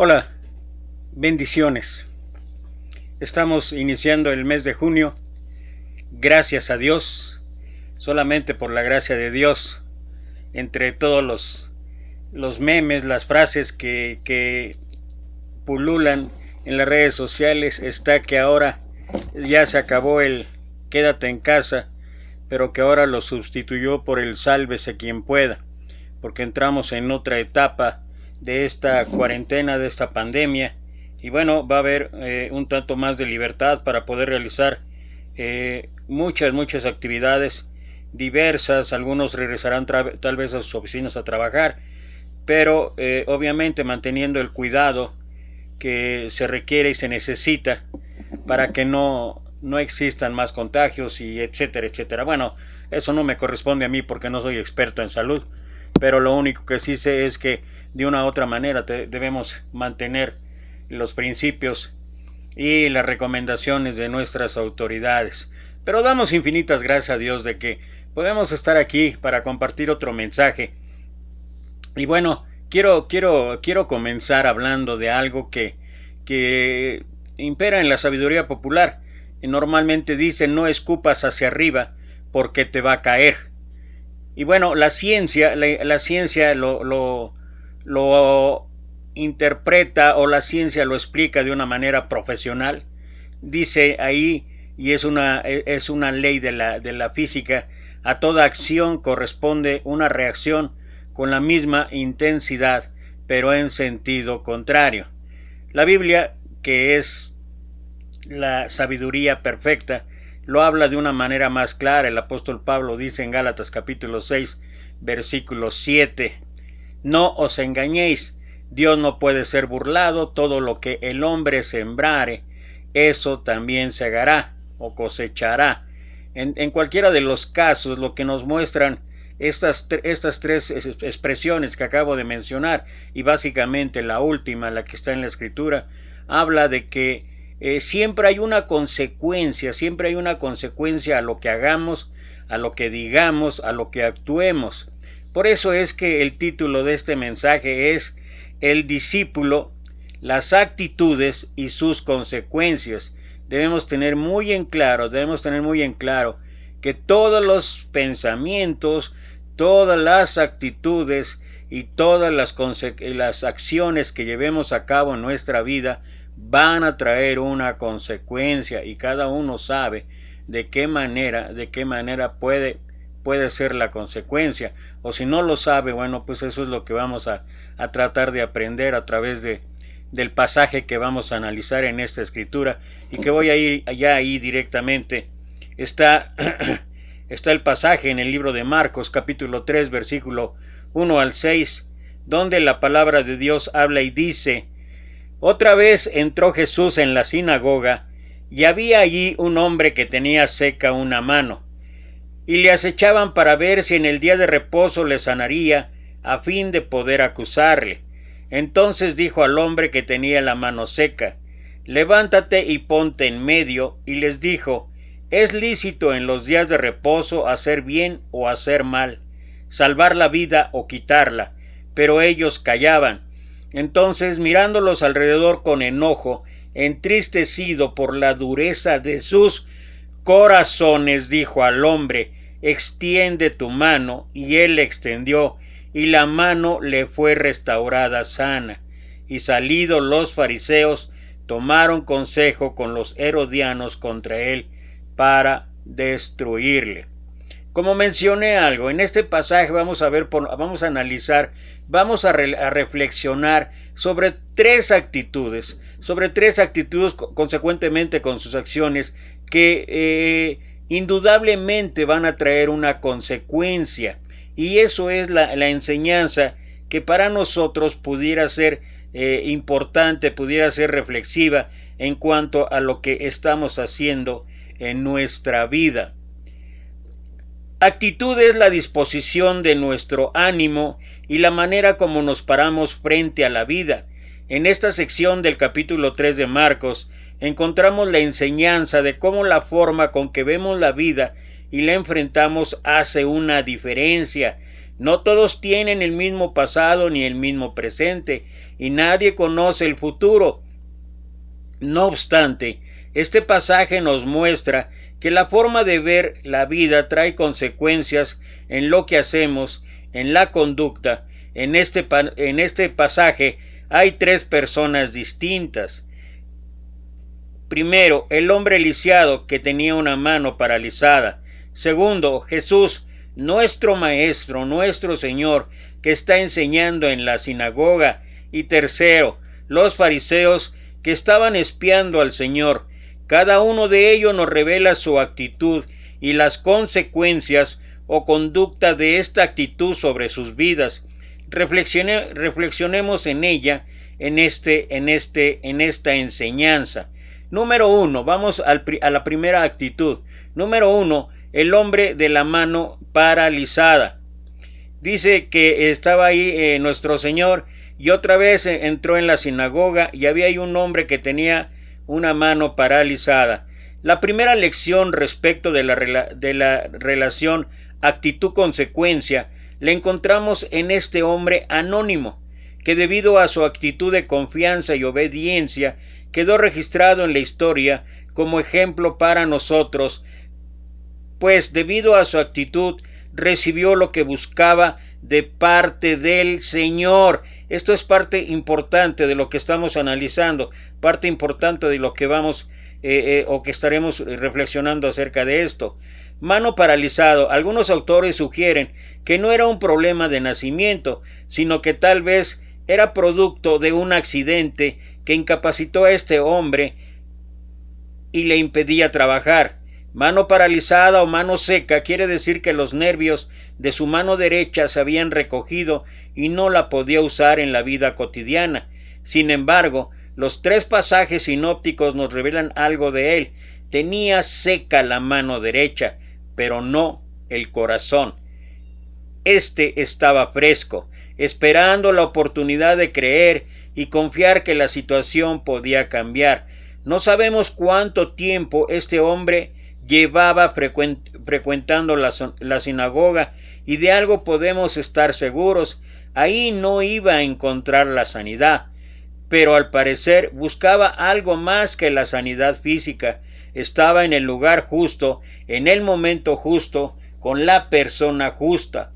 Hola, bendiciones. Estamos iniciando el mes de junio. Gracias a Dios, solamente por la gracia de Dios, entre todos los memes, las frases que pululan en las redes sociales, está que ahora ya se acabó el quédate en casa, pero que ahora lo sustituyó por el sálvese quien pueda, porque entramos en otra etapa de esta cuarentena, de esta pandemia, y bueno, va a haber un tanto más de libertad para poder realizar muchas actividades diversas. Algunos regresarán tal vez a sus oficinas a trabajar, pero obviamente manteniendo el cuidado que se requiere y se necesita para que no existan más contagios y etcétera. Bueno, eso no me corresponde a mí porque no soy experto en salud, pero lo único que sí sé es que de una u otra manera debemos mantener los principios y las recomendaciones de nuestras autoridades. Pero damos infinitas gracias a Dios de que podemos estar aquí para compartir otro mensaje. Y bueno, quiero comenzar hablando de algo que impera en la sabiduría popular. Normalmente dicen: no escupas hacia arriba porque te va a caer. Y bueno, la ciencia lo interpreta, o la ciencia lo explica de una manera profesional. Dice ahí, y es una ley de la física: a toda acción corresponde una reacción con la misma intensidad, pero en sentido contrario. La Biblia, que es la sabiduría perfecta, lo habla de una manera más clara. El apóstol Pablo dice en Gálatas capítulo 6, versículo 7: no os engañéis, Dios no puede ser burlado, todo lo que el hombre sembrare, eso también segará o cosechará. En cualquiera de los casos, lo que nos muestran estas tres expresiones que acabo de mencionar, y básicamente la última, la que está en la escritura, habla de que siempre hay una consecuencia a lo que hagamos, a lo que digamos, a lo que actuemos. Por eso es que el título de este mensaje es: el discípulo, las actitudes y sus consecuencias. Debemos tener muy en claro que todos los pensamientos, todas las actitudes y todas las acciones que llevemos a cabo en nuestra vida van a traer una consecuencia, y cada uno sabe de qué manera puede ser la consecuencia. O si no lo sabe, bueno, pues eso es lo que vamos a tratar de aprender a través del pasaje que vamos a analizar en esta escritura, y que voy a ir allá ahí directamente. Está el pasaje en el libro de Marcos capítulo 3, versículo 1 al 6, donde la palabra de Dios habla y dice: otra vez entró Jesús en la sinagoga, y había allí un hombre que tenía seca una mano, y le acechaban para ver si en el día de reposo le sanaría, a fin de poder acusarle. Entonces dijo al hombre que tenía la mano seca: levántate y ponte en medio. Y les dijo: es lícito en los días de reposo hacer bien o hacer mal, salvar la vida o quitarla. Pero ellos callaban. Entonces, mirándolos alrededor con enojo, entristecido por la dureza de sus corazones, dijo al hombre: extiende tu mano. Y él la extendió, y la mano le fue restaurada sana. Y salidos los fariseos, tomaron consejo con los herodianos contra él para destruirle. Como mencioné algo, en este pasaje vamos a analizar, vamos a reflexionar sobre tres actitudes, consecuentemente con sus acciones, que indudablemente van a traer una consecuencia. Y eso es la enseñanza que para nosotros pudiera ser importante, pudiera ser reflexiva en cuanto a lo que estamos haciendo en nuestra vida. Actitud es la disposición de nuestro ánimo y la manera como nos paramos frente a la vida. En esta sección del capítulo 3 de Marcos encontramos la enseñanza de cómo la forma con que vemos la vida y la enfrentamos hace una diferencia. No todos tienen el mismo pasado ni el mismo presente, y nadie conoce el futuro. No obstante, este pasaje nos muestra que la forma de ver la vida trae consecuencias en lo que hacemos, en la conducta. En este pasaje hay tres personas distintas. Primero, el hombre lisiado que tenía una mano paralizada. Segundo, Jesús, nuestro Maestro, nuestro Señor, que está enseñando en la sinagoga. Y tercero, los fariseos que estaban espiando al Señor. Cada uno de ellos nos revela su actitud y las consecuencias o conducta de esta actitud sobre sus vidas. Reflexionemos en ella, en esta enseñanza. Número 1, vamos a la primera actitud. Número 1, el hombre de la mano paralizada. Dice que estaba ahí nuestro Señor y otra vez entró en la sinagoga y había ahí un hombre que tenía una mano paralizada. La primera lección respecto de la relación actitud-consecuencia la encontramos en este hombre anónimo, que debido a su actitud de confianza y obediencia quedó registrado en la historia como ejemplo para nosotros, pues debido a su actitud recibió lo que buscaba de parte del Señor. Esto es parte importante de lo que estamos analizando, parte importante de lo que vamos o que estaremos reflexionando acerca de esto. Mano paralizado. Algunos autores sugieren que no era un problema de nacimiento, sino que tal vez era producto de un accidente que incapacitó a este hombre y le impedía trabajar. Mano paralizada o mano seca quiere decir que los nervios de su mano derecha se habían recogido y no la podía usar en la vida cotidiana. Sin embargo, los tres pasajes sinópticos nos revelan algo de él. Tenía seca la mano derecha, pero no el corazón. Este estaba fresco, esperando la oportunidad de creer y confiar que la situación podía cambiar. No sabemos cuánto tiempo este hombre llevaba frecuentando la sinagoga, y de algo podemos estar seguros: ahí no iba a encontrar la sanidad, pero al parecer buscaba algo más que la sanidad física. Estaba en el lugar justo, en el momento justo, con la persona justa.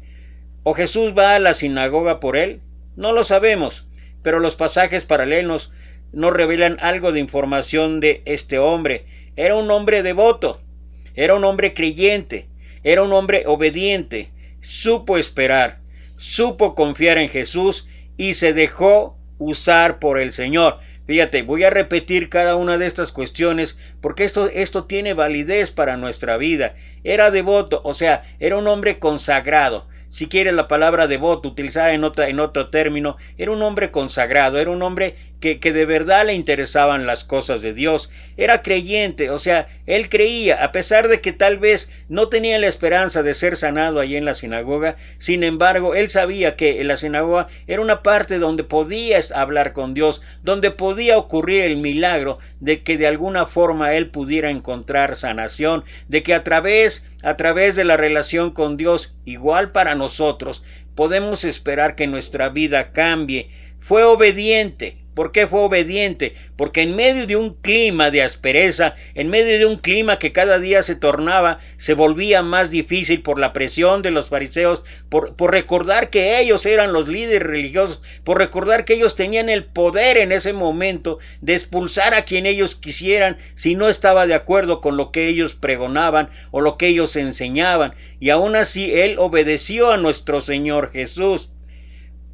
¿O Jesús va a la sinagoga por él? No lo sabemos, pero los pasajes paralelos nos revelan algo de información de este hombre. Era un hombre devoto, era un hombre creyente, era un hombre obediente, supo esperar, supo confiar en Jesús y se dejó usar por el Señor. Fíjate, voy a repetir cada una de estas cuestiones porque esto tiene validez para nuestra vida. Era devoto, o sea, era un hombre consagrado. Si quieres la palabra devoto utilizada en otro término, era un hombre consagrado, era un hombre que de verdad le interesaban las cosas de Dios. Era creyente, o sea, él creía, a pesar de que tal vez no tenía la esperanza de ser sanado allí en la sinagoga. Sin embargo, él sabía que en la sinagoga era una parte donde podías hablar con Dios, donde podía ocurrir el milagro de que de alguna forma él pudiera encontrar sanación, de que a través de la relación con Dios, igual para nosotros, podemos esperar que nuestra vida cambie. Fue obediente. ¿Por qué fue obediente? Porque en medio de un clima de aspereza, en medio de un clima que cada día se volvía más difícil por la presión de los fariseos, por recordar que ellos eran los líderes religiosos, por recordar que ellos tenían el poder en ese momento de expulsar a quien ellos quisieran si no estaba de acuerdo con lo que ellos pregonaban o lo que ellos enseñaban. Y aún así él obedeció a nuestro Señor Jesús.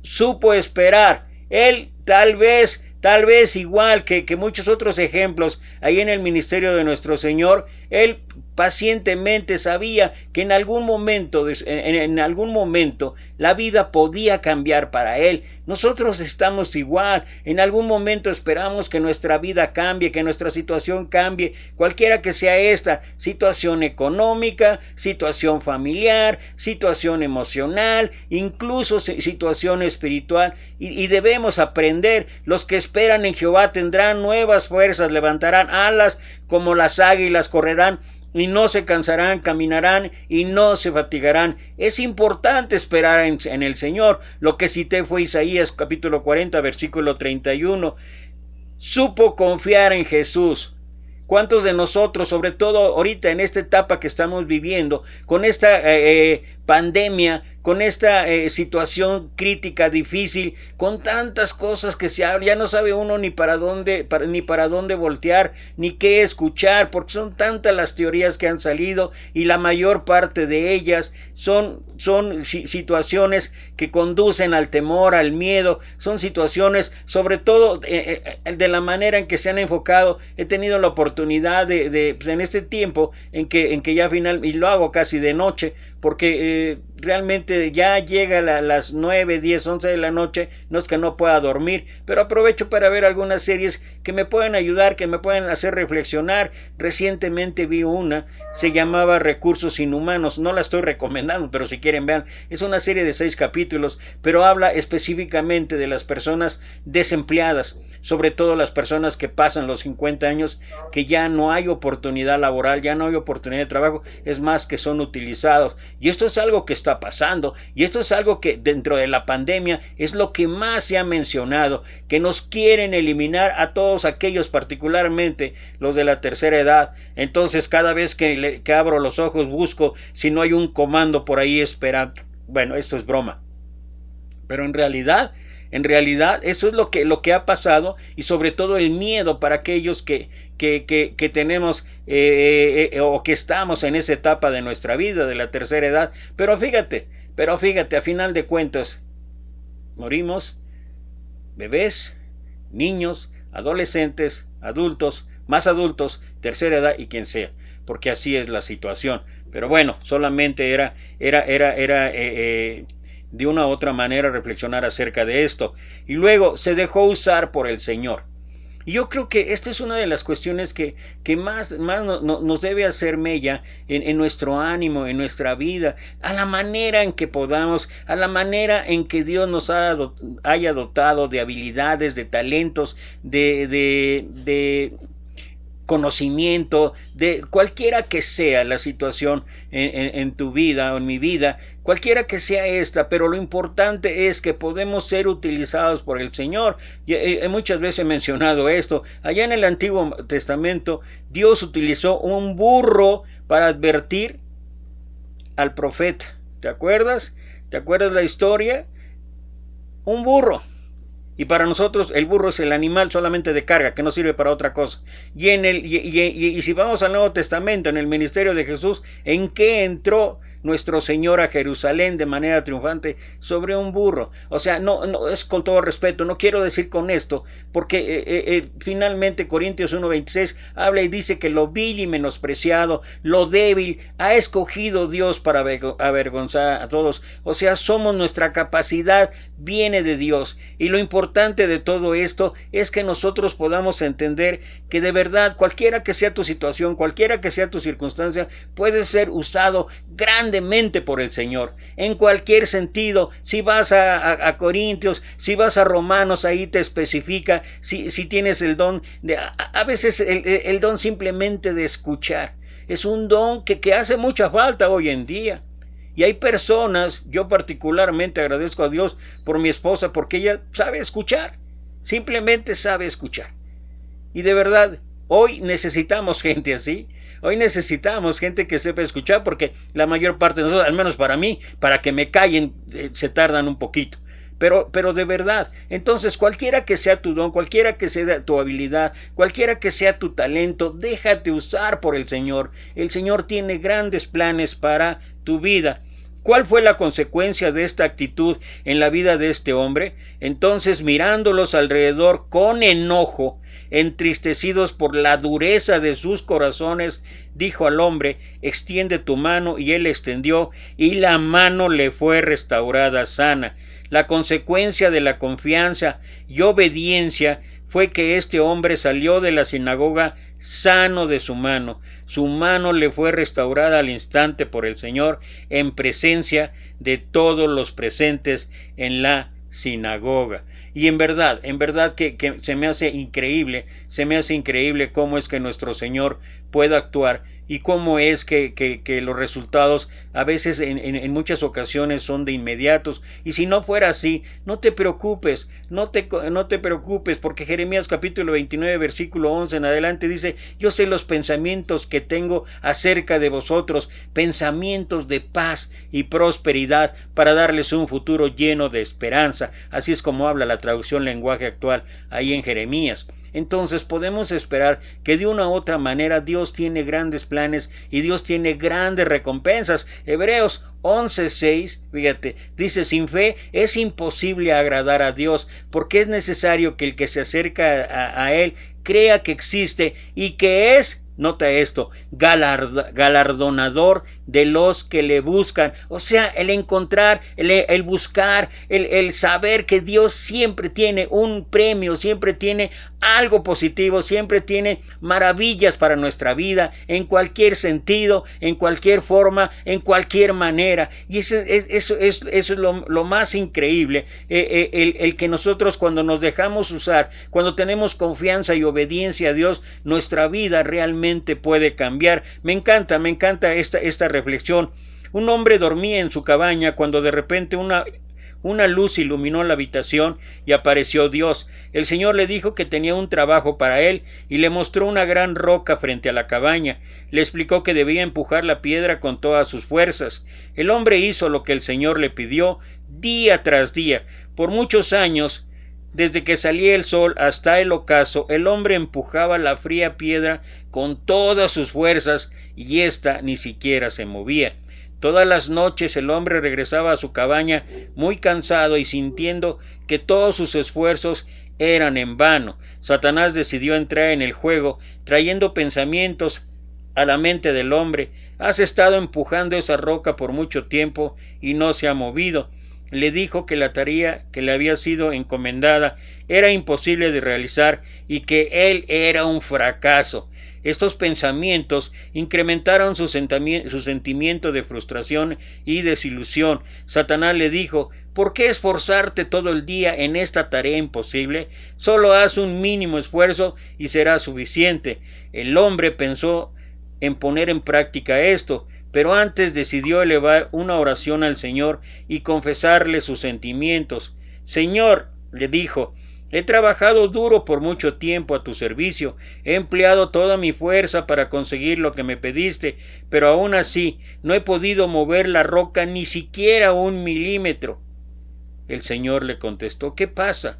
Supo esperar. Él tal vez igual que muchos otros ejemplos ahí en el ministerio de nuestro Señor, él pacientemente sabía que en algún momento la vida podía cambiar para él. Nosotros estamos igual, en algún momento esperamos que nuestra vida cambie, que nuestra situación cambie, cualquiera que sea esta, situación económica, situación familiar, situación emocional, incluso situación espiritual, y debemos aprender. Los que esperan en Jehová tendrán nuevas fuerzas, levantarán alas como las águilas, correrán y no se cansarán, caminarán y no se fatigarán. Es importante esperar en el Señor. Lo que cité fue Isaías capítulo 40, versículo 31. Supo confiar en Jesús. ¿Cuántos de nosotros, sobre todo ahorita en esta etapa que estamos viviendo, con esta pandemia, con esta situación crítica, difícil, con tantas cosas que ya no sabe uno ni para dónde voltear, ni qué escuchar, porque son tantas las teorías que han salido y la mayor parte de ellas son situaciones que conducen al temor, al miedo, son situaciones, sobre todo de la manera en que se han enfocado. He tenido la oportunidad pues en este tiempo en que ya final, y lo hago casi de noche, porque realmente ya llega las 9, 10, 11 de la noche, no es que no pueda dormir, pero aprovecho para ver algunas series que me pueden ayudar, que me pueden hacer reflexionar. Recientemente vi una, se llamaba Recursos Inhumanos, no la estoy recomendando, pero si quieren vean, es una serie de 6 capítulos, pero habla específicamente de las personas desempleadas, sobre todo las personas que pasan los 50 años, que ya no hay oportunidad laboral, ya no hay oportunidad de trabajo, es más que son utilizados. Y esto es algo que está pasando, y esto es algo que dentro de la pandemia es lo que más se ha mencionado, que nos quieren eliminar a todos aquellos, particularmente los de la tercera edad. Entonces cada vez que abro los ojos busco si no hay un comando por ahí esperando. Bueno, esto es broma, pero en realidad eso es lo que ha pasado, y sobre todo el miedo para aquellos que tenemos o que estamos en esa etapa de nuestra vida, de la tercera edad. Pero fíjate, a final de cuentas, morimos bebés, niños, adolescentes, adultos, más adultos, tercera edad y quien sea, porque así es la situación. Pero bueno, solamente era de una u otra manera reflexionar acerca de esto. Y luego se dejó usar por el Señor. Y yo creo que esta es una de las cuestiones que más nos debe hacer mella en nuestro ánimo, en nuestra vida, a la manera en que podamos, a la manera en que Dios nos haya dotado de habilidades, de talentos, de conocimiento, de cualquiera que sea la situación en tu vida o en mi vida, cualquiera que sea esta, pero lo importante es que podemos ser utilizados por el Señor. Muchas veces he mencionado esto. Allá en el Antiguo Testamento, Dios utilizó un burro para advertir al profeta. ¿Te acuerdas? ¿Te acuerdas la historia? Un burro. Y para nosotros el burro es el animal solamente de carga, que no sirve para otra cosa. Y si vamos al Nuevo Testamento, en el ministerio de Jesús, ¿en qué entró nuestro Señor a Jerusalén de manera triunfante? Sobre un burro. O sea, no es con todo respeto, no quiero decir con esto, porque finalmente Corintios 1:26 habla y dice que lo vil y menospreciado, lo débil, ha escogido Dios para avergonzar a todos. O sea, nuestra capacidad viene de Dios, y lo importante de todo esto es que nosotros podamos entender que de verdad, cualquiera que sea tu situación, cualquiera que sea tu circunstancia, puede ser usado grandemente por el Señor, en cualquier sentido. Si vas a Corintios, si vas a Romanos, ahí te especifica si tienes el don a veces el don simplemente de escuchar. Es un don que hace mucha falta hoy en día. Y hay personas, yo particularmente agradezco a Dios por mi esposa, porque ella sabe escuchar, simplemente sabe escuchar. Y de verdad, hoy necesitamos gente así, hoy necesitamos gente que sepa escuchar, porque la mayor parte de nosotros, al menos para mí, para que me callen, se tardan un poquito. Pero de verdad, entonces cualquiera que sea tu don, cualquiera que sea tu habilidad, cualquiera que sea tu talento, déjate usar por el Señor. El Señor tiene grandes planes para tu vida. ¿Cuál fue la consecuencia de esta actitud en la vida de este hombre? Entonces, mirándolos alrededor con enojo, entristecidos por la dureza de sus corazones, dijo al hombre: extiende tu mano. Y él extendió, y la mano le fue restaurada sana. La consecuencia de la confianza y obediencia fue que este hombre salió de la sinagoga sano de su mano. Su mano le fue restaurada al instante por el Señor, en presencia de todos los presentes en la sinagoga. Y en verdad que se me hace increíble cómo es que nuestro Señor puede actuar y cómo es que los resultados a veces en muchas ocasiones son de inmediatos. Y si no fuera así, no te preocupes, no te preocupes, porque Jeremías capítulo 29 versículo 11 en adelante dice: yo sé los pensamientos que tengo acerca de vosotros, pensamientos de paz y prosperidad, para darles un futuro lleno de esperanza. Así es como habla la traducción lenguaje actual ahí en Jeremías. Entonces podemos esperar que de una u otra manera Dios tiene grandes planes y Dios tiene grandes recompensas. Hebreos 11:6, fíjate, dice: sin fe es imposible agradar a Dios, porque es necesario que el que se acerca a Él crea que existe y que es, nota esto, galardonador de los que le buscan. O sea, el encontrar, el buscar, el saber que Dios siempre tiene un premio, siempre tiene algo positivo, siempre tiene maravillas para nuestra vida, en cualquier sentido, en cualquier forma, en cualquier manera. Y eso es lo más increíble, el que nosotros, cuando nos dejamos usar, cuando tenemos confianza y obediencia a Dios, nuestra vida realmente puede cambiar. Me encanta esta reflexión. Un hombre dormía en su cabaña cuando de repente una luz iluminó la habitación y apareció Dios. El Señor le dijo que tenía un trabajo para él y le mostró una gran roca frente a la cabaña. Le explicó que debía empujar la piedra con todas sus fuerzas. El hombre hizo lo que el Señor le pidió día tras día. Por muchos años, desde que salía el sol hasta el ocaso, el hombre empujaba la fría piedra con todas sus fuerzas y ésta ni siquiera se movía. Todas las noches el hombre regresaba a su cabaña muy cansado y sintiendo que todos sus esfuerzos eran en vano. Satanás decidió entrar en el juego, trayendo pensamientos a la mente del hombre. Has estado empujando esa roca por mucho tiempo y no se ha movido. Le dijo que la tarea que le había sido encomendada era imposible de realizar y que él era un fracaso. Estos pensamientos incrementaron su sentimiento de frustración y desilusión. Satanás le dijo: ¿por qué esforzarte todo el día en esta tarea imposible? Solo haz un mínimo esfuerzo y será suficiente. El hombre pensó en poner en práctica esto, pero antes decidió elevar una oración al Señor y confesarle sus sentimientos. Señor, le dijo, he trabajado duro por mucho tiempo a tu servicio, he empleado toda mi fuerza para conseguir lo que me pediste, pero aún así no he podido mover la roca ni siquiera 1 milímetro. El Señor le contestó: ¿qué pasa?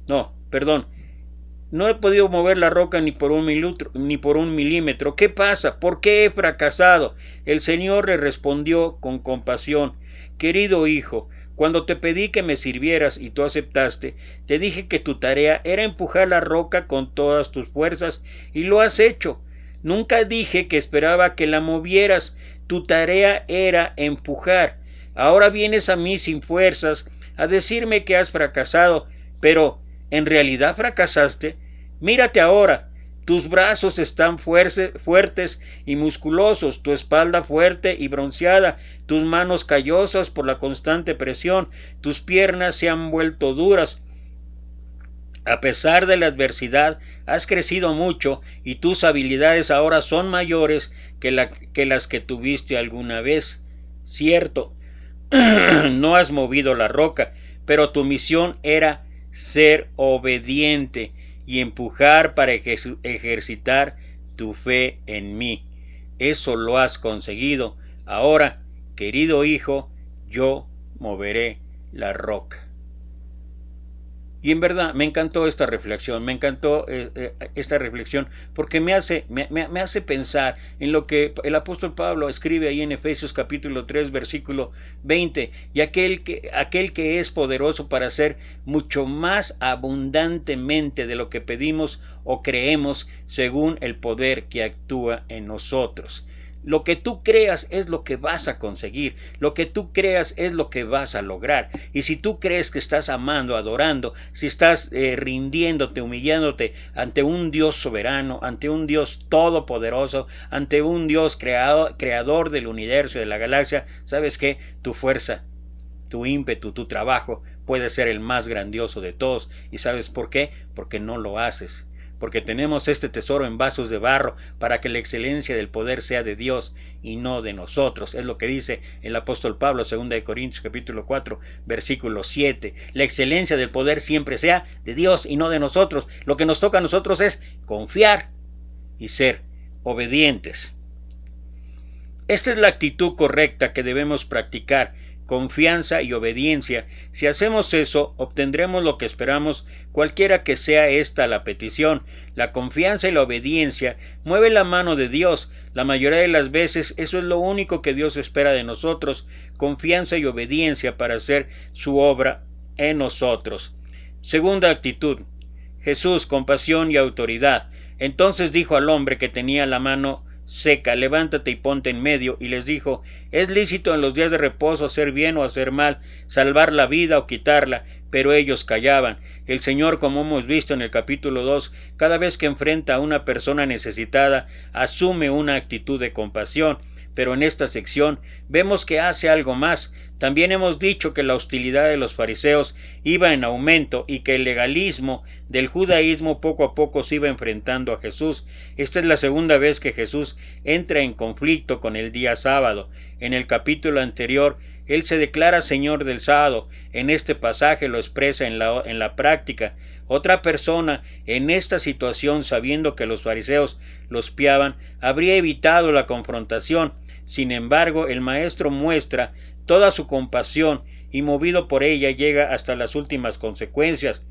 No he podido mover la roca ni por 1 milímetro. ¿Qué pasa? ¿Por qué he fracasado? El Señor le respondió con compasión: querido hijo, cuando te pedí que me sirvieras y tú aceptaste, te dije que tu tarea era empujar la roca con todas tus fuerzas y lo has hecho. Nunca dije que esperaba que la movieras. Tu tarea era empujar. Ahora vienes a mí sin fuerzas a decirme que has fracasado, pero ¿en realidad fracasaste? Mírate ahora. Tus brazos están fuertes y musculosos, tu espalda fuerte y bronceada, tus manos callosas por la constante presión, tus piernas se han vuelto duras. A pesar de la adversidad, has crecido mucho y tus habilidades ahora son mayores que las que tuviste alguna vez. Cierto, no has movido la roca, pero tu misión era ser obediente y empujar para ejercitar tu fe en mí. Eso lo has conseguido. Ahora, querido hijo, yo moveré la roca. Y en verdad me encantó esta reflexión, porque me hace pensar en lo que el apóstol Pablo escribe ahí en Efesios capítulo 3 versículo 20, y aquel que es poderoso para hacer mucho más abundantemente de lo que pedimos o creemos, según el poder que actúa en nosotros. Lo que tú creas es lo que vas a conseguir, lo que tú creas es lo que vas a lograr. Y si tú crees que estás amando, adorando, si estás rindiéndote, humillándote ante un Dios soberano, ante un Dios todopoderoso, ante un Dios creador del universo y de la galaxia, ¿sabes qué? Tu fuerza, tu ímpetu, tu trabajo puede ser el más grandioso de todos. ¿Y sabes por qué? Porque no lo haces. porque tenemos este tesoro en vasos de barro, para que la excelencia del poder sea de Dios y no de nosotros. Es lo que dice el apóstol Pablo, 2 Corintios capítulo 4, versículo 7. La excelencia del poder siempre sea de Dios y no de nosotros. Lo que nos toca a nosotros es confiar y ser obedientes. Esta es la actitud correcta que debemos practicar: confianza y obediencia. Si hacemos eso, obtendremos lo que esperamos, cualquiera que sea esta la petición. La confianza y la obediencia mueve la mano de Dios. La mayoría de las veces eso es lo único que Dios espera de nosotros: confianza y obediencia para hacer su obra en nosotros. Segunda actitud: Jesús, compasión y autoridad. Entonces dijo al hombre que tenía la mano seca: levántate y ponte en medio. Y les dijo: es lícito en los días de reposo hacer bien o hacer mal, salvar la vida o quitarla. Pero ellos callaban. El Señor, como hemos visto en el capítulo 2, cada vez que enfrenta a una persona necesitada, asume una actitud de compasión. Pero en esta sección vemos que hace algo más. También hemos dicho que la hostilidad de los fariseos iba en aumento y que el legalismo del judaísmo poco a poco se iba enfrentando a Jesús. Esta es la segunda vez que Jesús entra en conflicto con el día sábado. En el capítulo anterior, Él se declara Señor del sábado. En este pasaje lo expresa en la práctica. Otra persona en esta situación, sabiendo que los fariseos los piaban, habría evitado la confrontación. Sin embargo, el maestro muestra toda su compasión y, movido por ella, llega hasta las últimas consecuencias.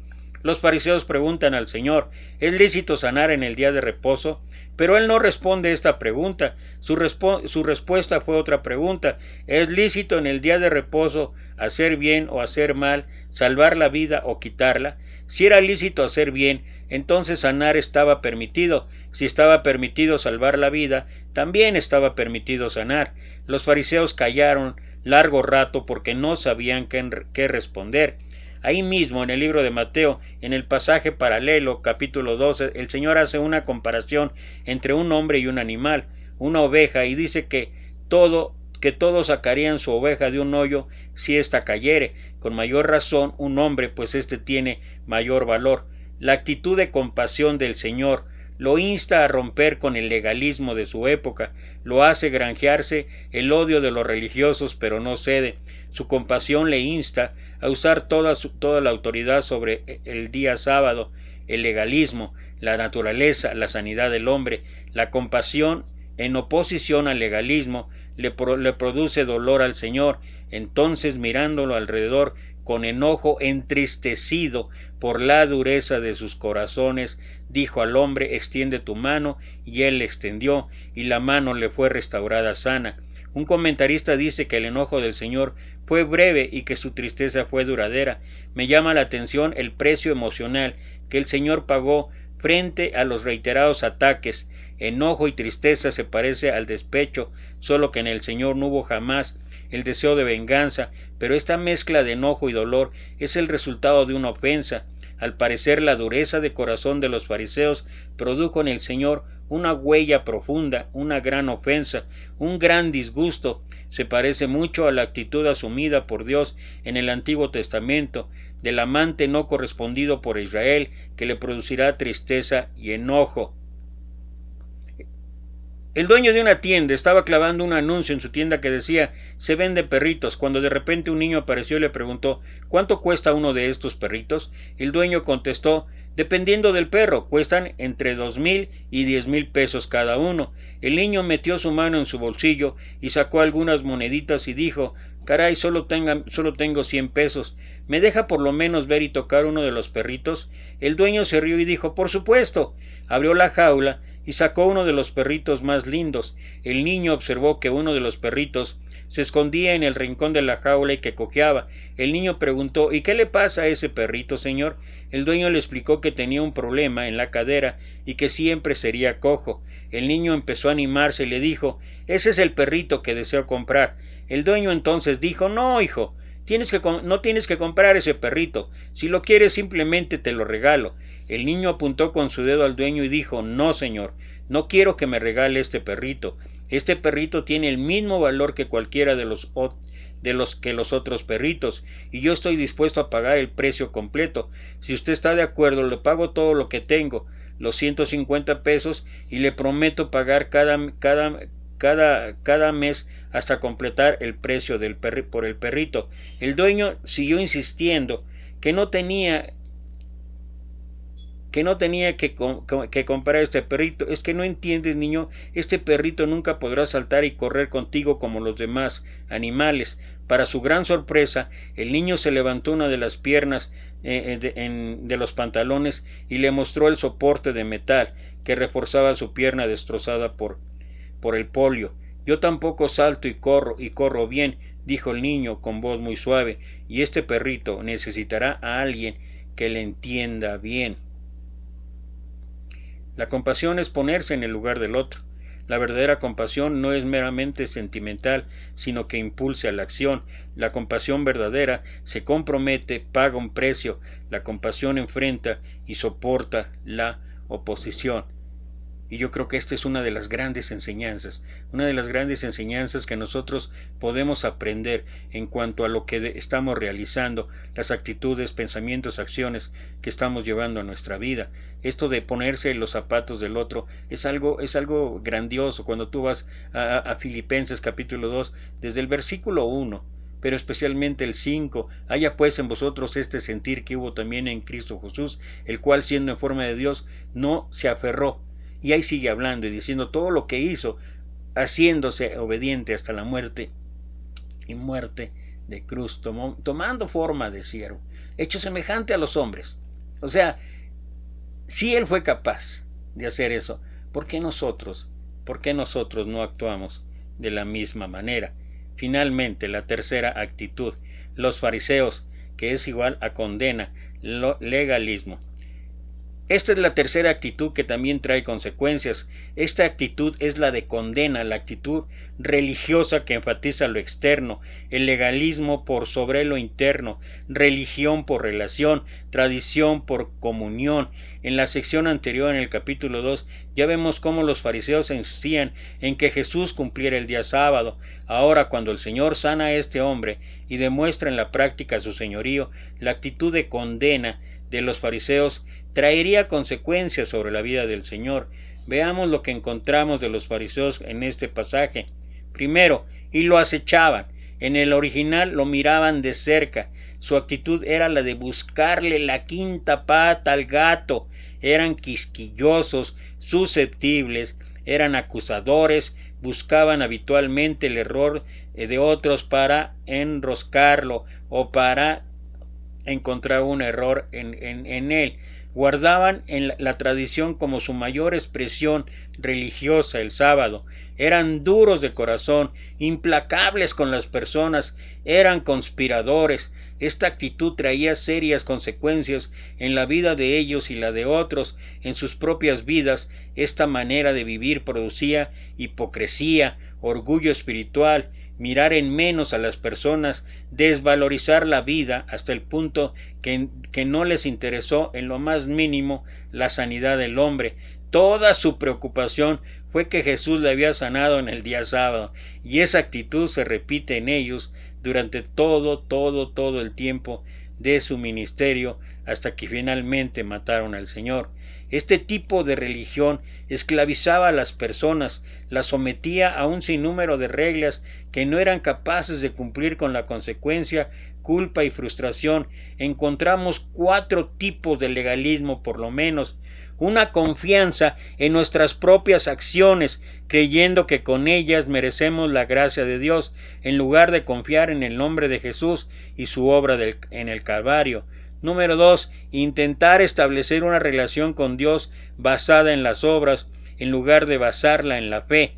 Los fariseos preguntan al Señor: ¿es lícito sanar en el día de reposo? Pero Él no responde esta pregunta. Su respuesta fue otra pregunta: ¿es lícito en el día de reposo hacer bien o hacer mal, salvar la vida o quitarla? Si era lícito hacer bien, entonces sanar estaba permitido. Si estaba permitido salvar la vida, también estaba permitido sanar. Los fariseos callaron largo rato porque no sabían qué responder. Ahí mismo en el libro de Mateo, en el pasaje paralelo, capítulo 12, el Señor hace una comparación entre un hombre y un animal, una oveja, y dice que todos sacarían su oveja de un hoyo si ésta cayere. Con mayor razón un hombre, pues éste tiene mayor valor. La actitud de compasión del Señor lo insta a romper con el legalismo de su época, lo hace granjearse el odio de los religiosos, pero no cede. Su compasión le insta a usar toda la autoridad sobre el día sábado, el legalismo, la naturaleza, la sanidad del hombre. La compasión, en oposición al legalismo, le produce dolor al Señor. Entonces, mirándolo alrededor con enojo, entristecido por la dureza de sus corazones, dijo al hombre: extiende tu mano, y él le extendió, y la mano le fue restaurada sana. Un comentarista dice que el enojo del Señor fue breve y que su tristeza fue duradera. Me llama la atención el precio emocional que el Señor pagó frente a los reiterados ataques. Enojo y tristeza se parece al despecho, solo que en el Señor no hubo jamás el deseo de venganza, pero esta mezcla de enojo y dolor es el resultado de una ofensa. Al parecer, la dureza de corazón de los fariseos produjo en el Señor una huella profunda, una gran ofensa, un gran disgusto. Se parece mucho a la actitud asumida por Dios en el Antiguo Testamento, del amante no correspondido por Israel, que le producirá tristeza y enojo. El dueño de una tienda estaba clavando un anuncio en su tienda que decía: se venden perritos, cuando de repente un niño apareció y le preguntó: ¿cuánto cuesta uno de estos perritos? El dueño contestó: dependiendo del perro, cuestan entre 2,000 y 10,000 pesos cada uno. El niño metió su mano en su bolsillo y sacó algunas moneditas y dijo: caray, solo tengo 100 pesos. ¿Me deja por lo menos ver y tocar uno de los perritos? El dueño se rió y dijo: por supuesto. Abrió la jaula y sacó uno de los perritos más lindos. El niño observó que uno de los perritos se escondía en el rincón de la jaula y que cojeaba. El niño preguntó: ¿y qué le pasa a ese perrito, señor? El dueño le explicó que tenía un problema en la cadera y que siempre sería cojo. El niño empezó a animarse y le dijo: ese es el perrito que deseo comprar. El dueño entonces dijo: no, hijo, no tienes que comprar ese perrito. Si lo quieres, simplemente te lo regalo. El niño apuntó con su dedo al dueño y dijo: no, señor, no quiero que me regale este perrito. Este perrito tiene el mismo valor que cualquiera de los otros perritos, y yo estoy dispuesto a pagar el precio completo. Si usted está de acuerdo, le pago todo lo que tengo. los 150 pesos y le prometo pagar cada mes hasta completar el precio por el perrito. El dueño siguió insistiendo que no tenía que comprar este perrito. Es que no entiendes, niño, este perrito nunca podrá saltar y correr contigo como los demás animales. Para su gran sorpresa, el niño se levantó una de las piernas de los pantalones y le mostró el soporte de metal que reforzaba su pierna destrozada por el polio. Yo tampoco salto y corro bien, dijo el niño con voz muy suave, y este perrito necesitará a alguien que le entienda bien. La compasión es ponerse en el lugar del otro. La verdadera compasión no es meramente sentimental, sino que impulsa a la acción. La compasión verdadera se compromete, paga un precio. La compasión enfrenta y soporta la oposición. Y yo creo que esta es una de las grandes enseñanzas que nosotros podemos aprender en cuanto a lo que estamos realizando, las actitudes, pensamientos, acciones que estamos llevando a nuestra vida. Esto de ponerse en los zapatos del otro es algo grandioso. Cuando tú vas a Filipenses capítulo 2, desde el versículo 1, pero especialmente el 5, haya pues en vosotros este sentir que hubo también en Cristo Jesús, el cual siendo en forma de Dios no se aferró. Y ahí sigue hablando y diciendo todo lo que hizo, haciéndose obediente hasta la muerte y muerte de cruz, tomando forma de siervo, hecho semejante a los hombres. O sea, si él fue capaz de hacer eso, ¿por qué nosotros no actuamos de la misma manera? Finalmente, la tercera actitud, los fariseos, que es igual a condena, legalismo. Esta es la tercera actitud que también trae consecuencias. Esta actitud es la de condena, la actitud religiosa que enfatiza lo externo, el legalismo por sobre lo interno, religión por relación, tradición por comunión. En la sección anterior, en el capítulo 2, ya vemos cómo los fariseos insistían en que Jesús cumpliera el día sábado. Ahora, cuando el Señor sana a este hombre y demuestra en la práctica su señorío, la actitud de condena de los fariseos traería consecuencias sobre la vida del Señor. Veamos lo que encontramos de los fariseos en este pasaje. Primero, y lo acechaban. En el original lo miraban de cerca. Su actitud era la de buscarle la quinta pata al gato. Eran quisquillosos, susceptibles, eran acusadores, buscaban habitualmente el error de otros para enroscarlo o para encontrar un error en él. Guardaban en la tradición como su mayor expresión religiosa el sábado. Eran duros de corazón, implacables con las personas, eran conspiradores. Esta actitud traía serias consecuencias en la vida de ellos y la de otros. En sus propias vidas, esta manera de vivir producía hipocresía, orgullo espiritual, mirar en menos a las personas, desvalorizar la vida hasta el punto que no les interesó en lo más mínimo la sanidad del hombre. Toda su preocupación fue que Jesús le había sanado en el día sábado, y esa actitud se repite en ellos durante todo el tiempo de su ministerio hasta que finalmente mataron al Señor. Este tipo de religión esclavizaba a las personas, las sometía a un sinnúmero de reglas que no eran capaces de cumplir, con la consecuencia, culpa y frustración. Encontramos 4 tipos de legalismo por lo menos. Una confianza en nuestras propias acciones, creyendo que con ellas merecemos la gracia de Dios, en lugar de confiar en el nombre de Jesús y su obra en el Calvario. Número 2. Intentar establecer una relación con Dios basada en las obras, en lugar de basarla en la fe.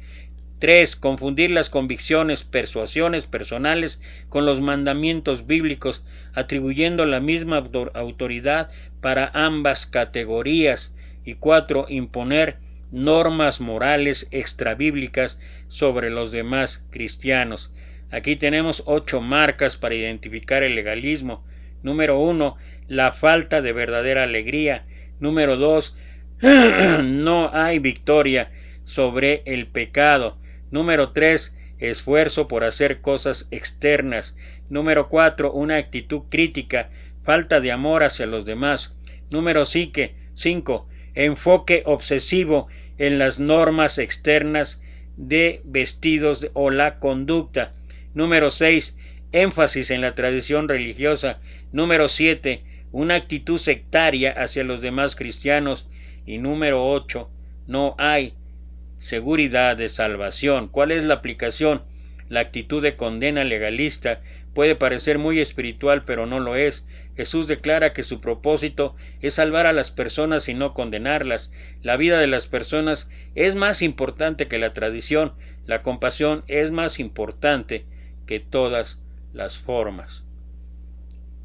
3. Confundir las convicciones, persuasiones personales con los mandamientos bíblicos, atribuyendo la misma autoridad para ambas categorías. Y 4. Imponer normas morales extrabíblicas sobre los demás cristianos. Aquí tenemos 8 marcas para identificar el legalismo. Número 1. La falta de verdadera alegría. Número 2. No hay victoria sobre el pecado. Número 3. Esfuerzo por hacer cosas externas. Número 4. Una actitud crítica, falta de amor hacia los demás. Número 5. enfoque obsesivo en las normas externas de vestidos o la conducta. Número 6, énfasis en la tradición religiosa. Número 7, una actitud sectaria hacia los demás cristianos. Y número 8, no hay seguridad de salvación. ¿Cuál es la aplicación? La actitud de condena legalista puede parecer muy espiritual, pero no lo es. Jesús declara que su propósito es salvar a las personas y no condenarlas. La vida de las personas es más importante que la tradición. La compasión es más importante que todas las formas.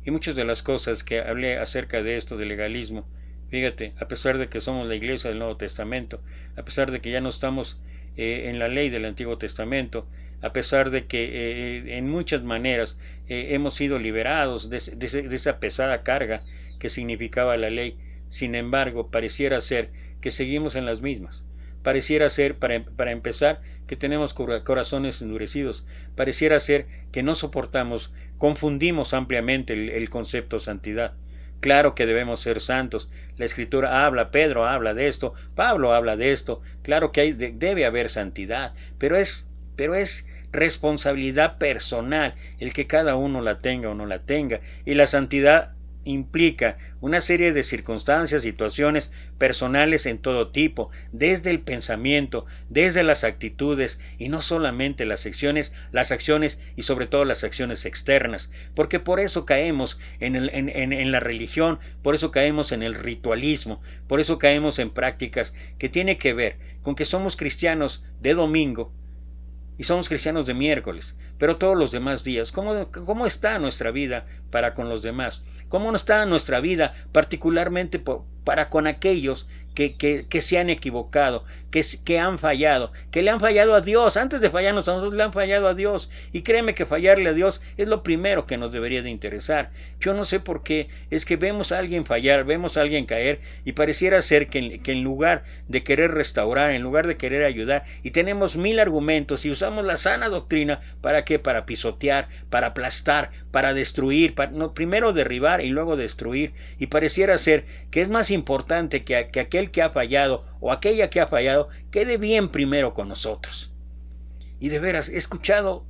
Y muchas de las cosas que hablé acerca de esto del legalismo, fíjate, a pesar de que somos la iglesia del Nuevo Testamento, a pesar de que ya no estamos en la ley del Antiguo Testamento, a pesar de que en muchas maneras hemos sido liberados de esa pesada carga que significaba la ley, sin embargo, pareciera ser que seguimos en las mismas. Pareciera ser, para empezar, que tenemos corazones endurecidos. Pareciera ser que no soportamos, confundimos ampliamente el concepto santidad. Claro que debemos ser santos. La Escritura habla, Pedro habla de esto, Pablo habla de esto. Claro que debe haber santidad, pero es responsabilidad personal el que cada uno la tenga o no la tenga. Y la santidad implica una serie de circunstancias, situaciones personales en todo tipo, desde el pensamiento, desde las actitudes, y no solamente las acciones y sobre todo las acciones externas, porque por eso caemos en la religión, por eso caemos en el ritualismo, por eso caemos en prácticas que tienen que ver con que somos cristianos de domingo y somos cristianos de miércoles, pero todos los demás días, ¿cómo está nuestra vida para con los demás? ¿Cómo está nuestra vida particularmente para con aquellos que se han equivocado, que han fallado, que le han fallado a Dios? Antes de fallarnos a nosotros, le han fallado a Dios. Y créeme que fallarle a Dios es lo primero que nos debería de interesar. Yo no sé por qué, es que vemos a alguien fallar, vemos a alguien caer, y pareciera ser que en lugar de querer restaurar, en lugar de querer ayudar, y tenemos 1000 argumentos y usamos la sana doctrina, ¿para qué? Para pisotear, para aplastar, para destruir, primero derribar y luego destruir. Y pareciera ser que es más importante que aquel que ha fallado o aquella que ha fallado quede bien primero con nosotros. Y de veras, he escuchado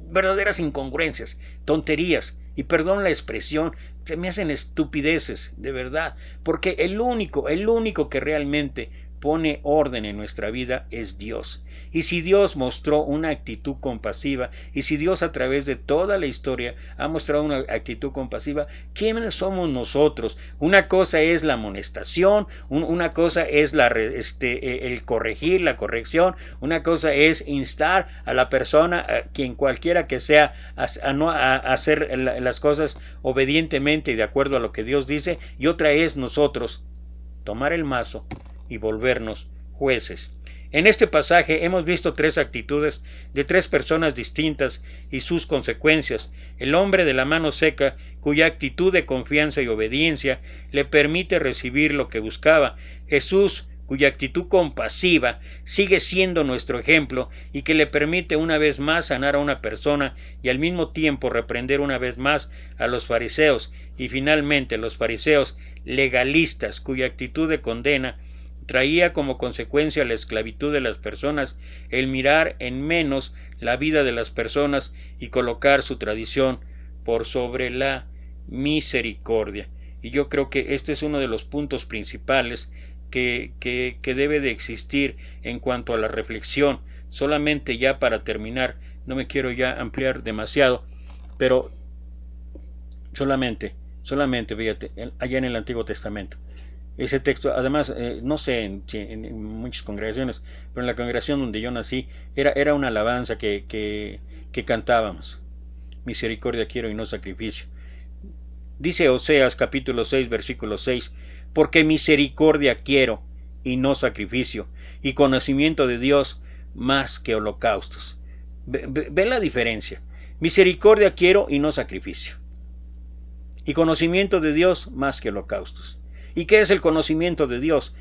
verdaderas incongruencias, tonterías, y perdón la expresión, se me hacen estupideces, de verdad, porque el único que realmente pone orden en nuestra vida es Dios. Y si Dios mostró una actitud compasiva, y si Dios a través de toda la historia ha mostrado una actitud compasiva, ¿quiénes somos nosotros? Una cosa es la amonestación, una cosa es el corregir, la corrección, una cosa es instar a la persona, quien cualquiera que sea, a hacer las cosas obedientemente y de acuerdo a lo que Dios dice, y otra es nosotros tomar el mazo y volvernos jueces. En este pasaje hemos visto 3 actitudes de 3 personas distintas y sus consecuencias. El hombre de la mano seca, cuya actitud de confianza y obediencia le permite recibir lo que buscaba. Jesús, cuya actitud compasiva sigue siendo nuestro ejemplo y que le permite una vez más sanar a una persona y al mismo tiempo reprender una vez más a los fariseos. Y finalmente los fariseos legalistas, cuya actitud de condena traía como consecuencia la esclavitud de las personas, el mirar en menos la vida de las personas y colocar su tradición por sobre la misericordia. Y yo creo que este es uno de los puntos principales que debe de existir en cuanto a la reflexión. Solamente ya para terminar, no me quiero ya ampliar demasiado, pero solamente, fíjate, allá en el Antiguo Testamento. Ese texto, además, no sé en muchas congregaciones, pero en la congregación donde yo nací, era una alabanza que cantábamos. Misericordia quiero y no sacrificio. Dice Oseas capítulo 6, versículo 6, porque misericordia quiero y no sacrificio, y conocimiento de Dios más que holocaustos. Ve la diferencia. Misericordia quiero y no sacrificio, y conocimiento de Dios más que holocaustos. ¿Y qué es el conocimiento de Dios?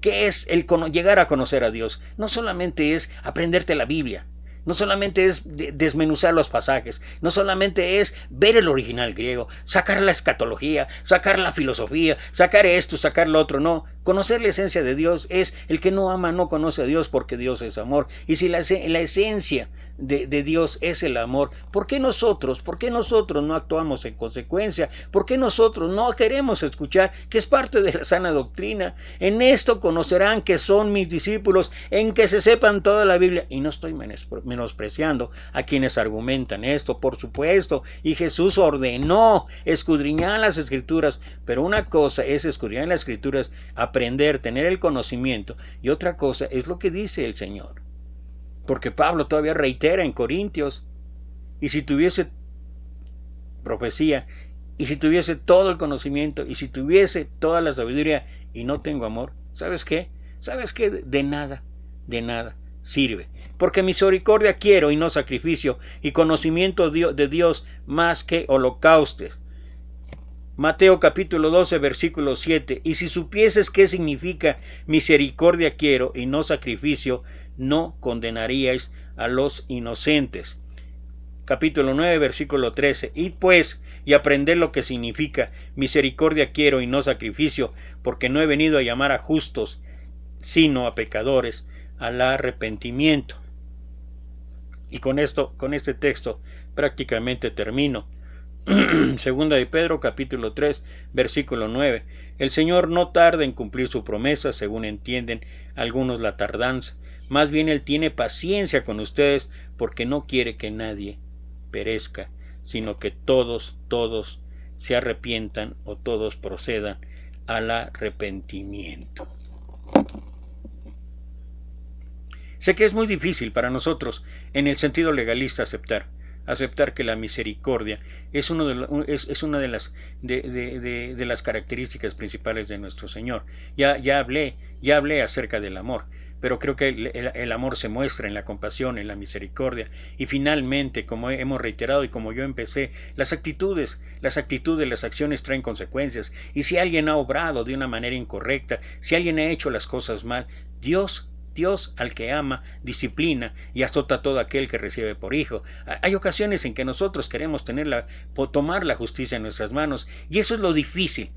¿Qué es llegar a conocer a Dios? No solamente es aprenderte la Biblia, No solamente es desmenuzar los pasajes, no solamente es ver el original griego, sacar la escatología, sacar la filosofía, sacar esto, sacar lo otro, no. Conocer la esencia de Dios es: el que no ama no conoce a Dios, porque Dios es amor. Y si la esencia de Dios es el amor, ¿por qué nosotros no actuamos en consecuencia? ¿Por qué nosotros no queremos escuchar, que es parte de la sana doctrina? En esto conocerán que son mis discípulos, en que se sepan toda la Biblia. Y no estoy menospreciando a quienes argumentan esto, por supuesto, y Jesús ordenó escudriñar las Escrituras, pero una cosa es escudriñar las Escrituras, aprender, tener el conocimiento, y otra cosa es lo que dice el Señor. Porque Pablo todavía reitera en Corintios: y si tuviese profecía, y si tuviese todo el conocimiento, y si tuviese toda la sabiduría, y no tengo amor, ¿sabes qué? ¿Sabes qué? De nada sirve. Porque misericordia quiero y no sacrificio, y conocimiento de Dios más que holocaustos. Mateo capítulo 12, versículo 7. Y si supieses qué significa misericordia quiero y no sacrificio, no condenaríais a los inocentes. Capítulo 9, versículo 13. Id pues y aprended lo que significa misericordia quiero y no sacrificio, porque no he venido a llamar a justos, sino a pecadores al arrepentimiento. Y con este texto prácticamente termino. Segunda de Pedro capítulo 3 versículo 9. El Señor no tarda en cumplir su promesa, según entienden algunos la tardanza. Más bien Él tiene paciencia con ustedes, porque no quiere que nadie perezca, sino que todos se arrepientan, o todos procedan al arrepentimiento. Sé que es muy difícil para nosotros, en el sentido legalista, aceptar que la misericordia es una de las características principales de nuestro Señor. Ya hablé acerca del amor, pero creo que el amor se muestra en la compasión, en la misericordia, y finalmente, como hemos reiterado y como yo empecé, las actitudes, las acciones traen consecuencias, y si alguien ha obrado de una manera incorrecta, si alguien ha hecho las cosas mal, Dios al que ama disciplina y azota a todo aquel que recibe por hijo. Hay ocasiones en que nosotros queremos tomar la justicia en nuestras manos, y eso es lo difícil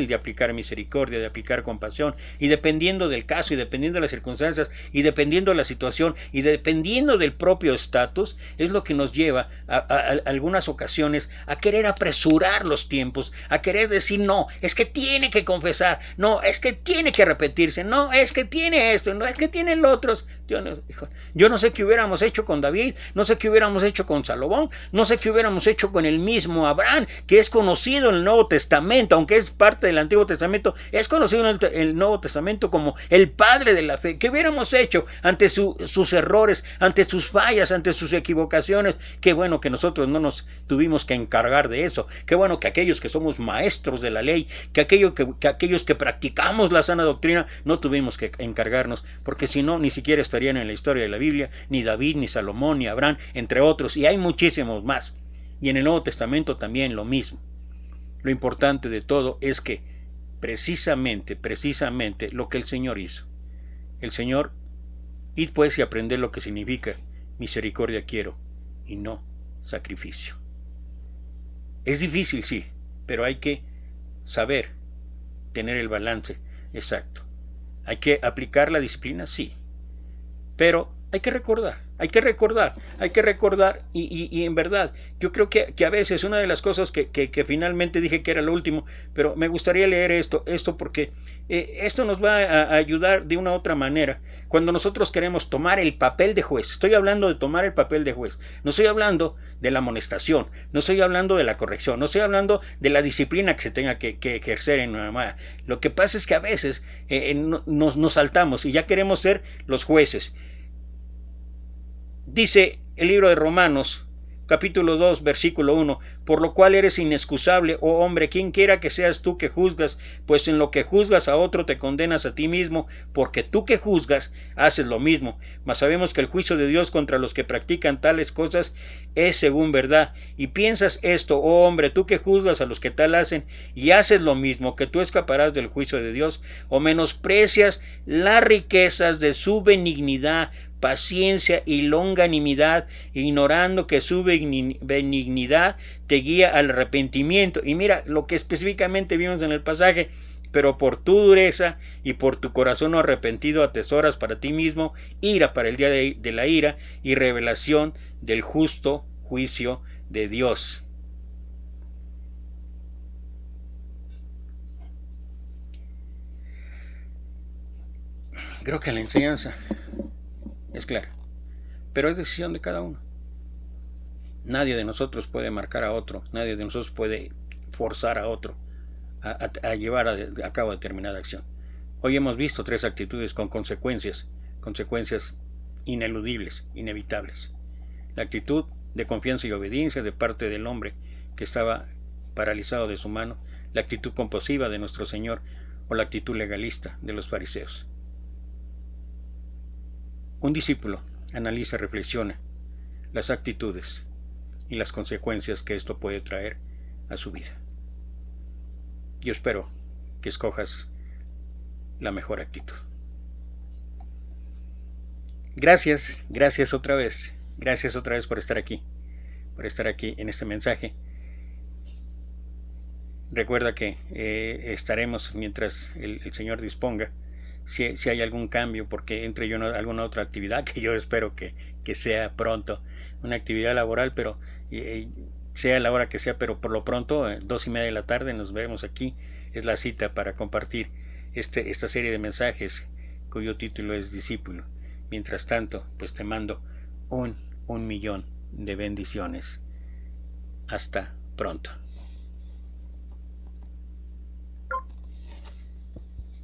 de aplicar misericordia, de aplicar compasión, y dependiendo del caso, y dependiendo de las circunstancias, y dependiendo de la situación, y dependiendo del propio estatus, es lo que nos lleva a algunas ocasiones a querer apresurar los tiempos, a querer decir: no, es que tiene que confesar, no, es que tiene que arrepentirse, no, es que tiene esto, no, es que tienen los otros. Yo no sé qué hubiéramos hecho con David, no sé qué hubiéramos hecho con Salomón, no sé qué hubiéramos hecho con el mismo Abraham, que es conocido en el Nuevo Testamento, aunque es parte del Antiguo Testamento, es conocido en el Nuevo Testamento como el padre de la fe. ¿Qué hubiéramos hecho ante sus errores, ante sus fallas, ante sus equivocaciones? Qué bueno que nosotros no nos tuvimos que encargar de eso. Qué bueno que aquellos que somos maestros de la ley, que aquellos que practicamos la sana doctrina, no tuvimos que encargarnos, porque si no, ni siquiera estarían en la historia de la Biblia ni David, ni Salomón, ni Abraham, entre otros, y hay muchísimos más. Y en el Nuevo Testamento también lo mismo. Lo importante de todo es que precisamente lo que el Señor hizo. El Señor: id pues y aprended lo que significa misericordia quiero y no sacrificio. Es difícil, sí, pero hay que saber tener el balance exacto. Hay que aplicar la disciplina, sí, pero hay que recordar, y en verdad, yo creo que a veces una de las cosas que finalmente dije que era lo último, pero me gustaría leer esto porque esto nos va a ayudar de una u otra manera cuando nosotros queremos tomar el papel de juez. Estoy hablando de tomar el papel de juez, no estoy hablando de la amonestación, no estoy hablando de la corrección, no estoy hablando de la disciplina que se tenga que ejercer en una mamá. Lo que pasa es que a veces nos saltamos y ya queremos ser los jueces. Dice el libro de Romanos, capítulo 2, versículo 1, por lo cual eres inexcusable, oh hombre, quien quiera que seas tú que juzgas, pues en lo que juzgas a otro te condenas a ti mismo, porque tú que juzgas haces lo mismo. Mas sabemos que el juicio de Dios contra los que practican tales cosas es según verdad. Y piensas esto, oh hombre, tú que juzgas a los que tal hacen y haces lo mismo, que tú escaparás del juicio de Dios, o menosprecias las riquezas de su benignidad, paciencia y longanimidad, ignorando que su benignidad te guía al arrepentimiento. Y mira lo que específicamente vimos en el pasaje: pero por tu dureza y por tu corazón no arrepentido atesoras para ti mismo ira para el día de la ira y revelación del justo juicio de Dios. Creo que la enseñanza es clara, pero es decisión de cada uno. Nadie de nosotros puede marcar a otro, nadie de nosotros puede forzar a otro a llevar a cabo determinada acción. Hoy hemos visto 3 actitudes con consecuencias ineludibles, inevitables. La actitud de confianza y obediencia de parte del hombre que estaba paralizado de su mano, la actitud compasiva de nuestro Señor o la actitud legalista de los fariseos. Un discípulo analiza, reflexiona las actitudes y las consecuencias que esto puede traer a su vida. Yo espero que escojas la mejor actitud. Gracias otra vez. Gracias otra vez por estar aquí en este mensaje. Recuerda que estaremos mientras el Señor disponga. Si hay algún cambio, porque entre yo en alguna otra actividad, que yo espero que sea pronto, una actividad laboral, pero sea la hora que sea, pero por lo pronto 2:30 de la tarde nos veremos aquí. Es la cita para compartir esta serie de mensajes cuyo título es Discípulo. Mientras tanto, pues te mando un millón de bendiciones. Hasta pronto.